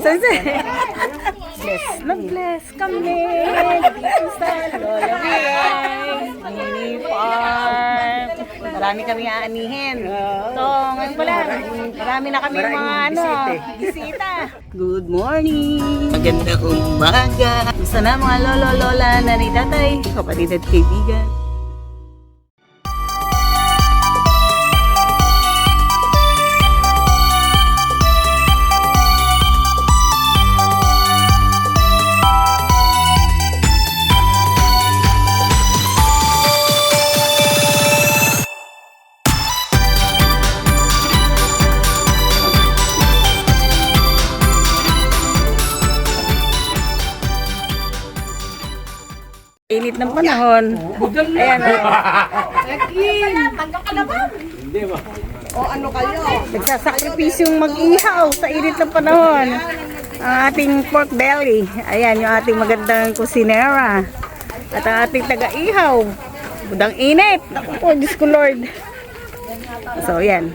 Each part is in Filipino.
Bless na bless kami dito sa Lola Miray Mini Farm. Marami kami aanihin. So, ngayon pala, marami na kami mga bisita. Good morning! Magandang umaga! Gusto na mga lolo-lola, nanay, tatay, kapatid at kaibigan. Init ng panahon. Ayan o. O ano kayo? Nagsasakripisyong mag-ihaw sa init ng panahon. Ang ating pork belly. Ayan yung ating magandang kusinera. At ang ating taga-ihaw. Budang init. Naku po, Diyos ko Lord. So, ayan.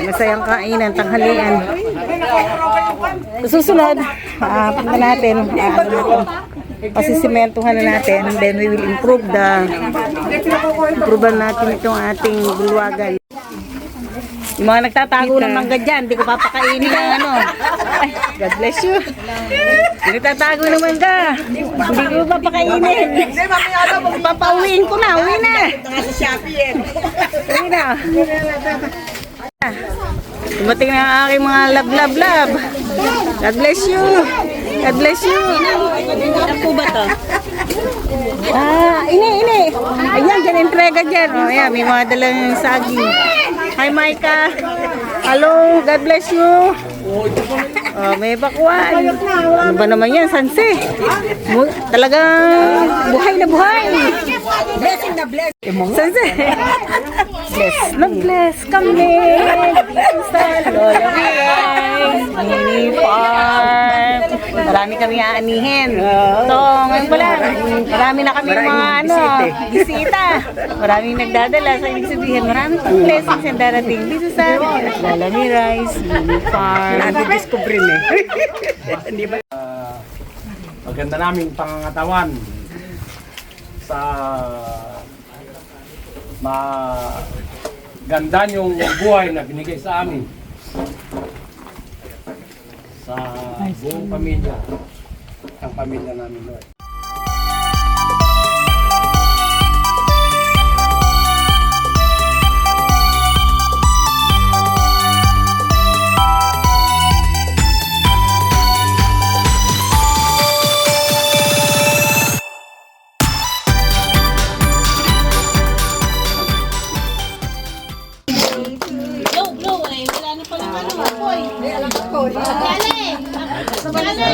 Masayang kainan, tanghalian. Susunod, punta natin. Pasisimentuhan na natin, then we will improve natin itong ating bulwagan. Yung mga nagtatago ng mangga dyan, hindi ko papakainin ng Ay, God bless you. Yung nagtatago ng mangga, hindi ko papakainin. Papauwiin ko na, uwi na. Uwi na. Dumating na ang aking mga love. God bless you. God bless you. Ano po ba to? Ini. Ayan, dyan, entrega dyan. O, ayan, may mga dalang saging. Hi, Micah. Hello, God bless you. Oh, may bakwan. Ano ba naman yan, Sanse? Talagang buhay na buhay. Blessing na bless. Sanse. Bless na bless kami dito sa Lola Miray Mini Farm. Marami kami aanihin. So, ngayon pala, marami na kami mga bisita. Maraming nagdadala. So, ibig sabihin, maraming blessings ang darating dito sa Lola Miray Mini Farm. Nadidiscover eh. Hindi ba? Maganda naming pangangatawan sa maganda yung buhay na binigay sa amin sa buong pamilya, ang pamilya namin, Lord.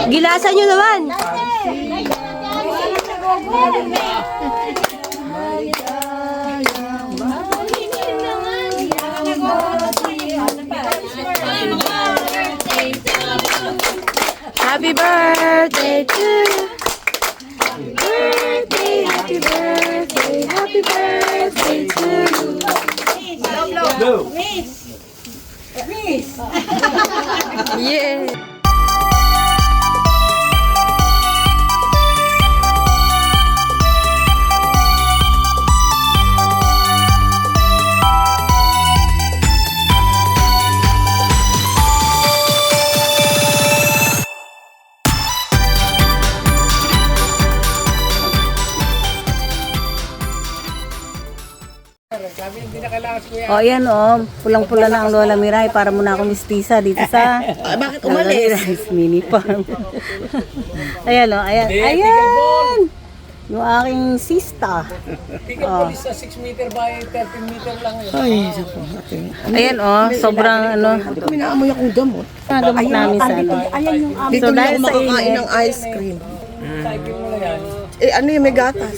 Gilasan nyo naman. Happy birthday to you. Happy birthday, happy birthday to you. Yeah. O, ayan o. Pulang-pula na ang Lola Miray para muna ako mistisa dito sa Bakit umalis? Lola Mini Farm. Ayan o, ayan. Ayan! Yung aking sista. Tingnan po sa 6 meter by 13 meter lang yun. Ay, sapo. Ayan o, sobrang Kami naamoy akong gamot. Nagamot namin sa Ayan yung amoy. So Dito dahil na ako sa makakain init, ng ice cream. Typing mo na yan. Ano yung may gatas?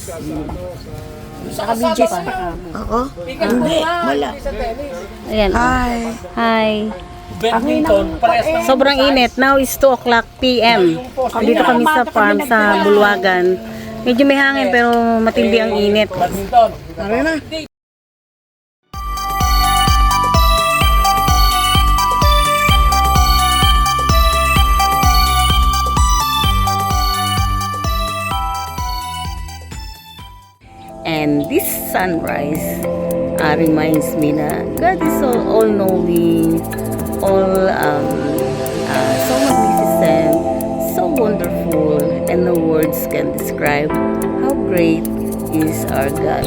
Sa kasama Ako? Hindi, wala. sa tennis. ayan o. Hi. Hi. Badminton, parehas lang. Sobrang init. Now is 2 o'clock p.m. Dito kami sa farm sa Bulwagan. Medyo may hangin pero matindi ang init. Badminton. Tara na. sunrise reminds me na God is so all-knowing, so magnificent, so wonderful, and no words can describe how great is our God.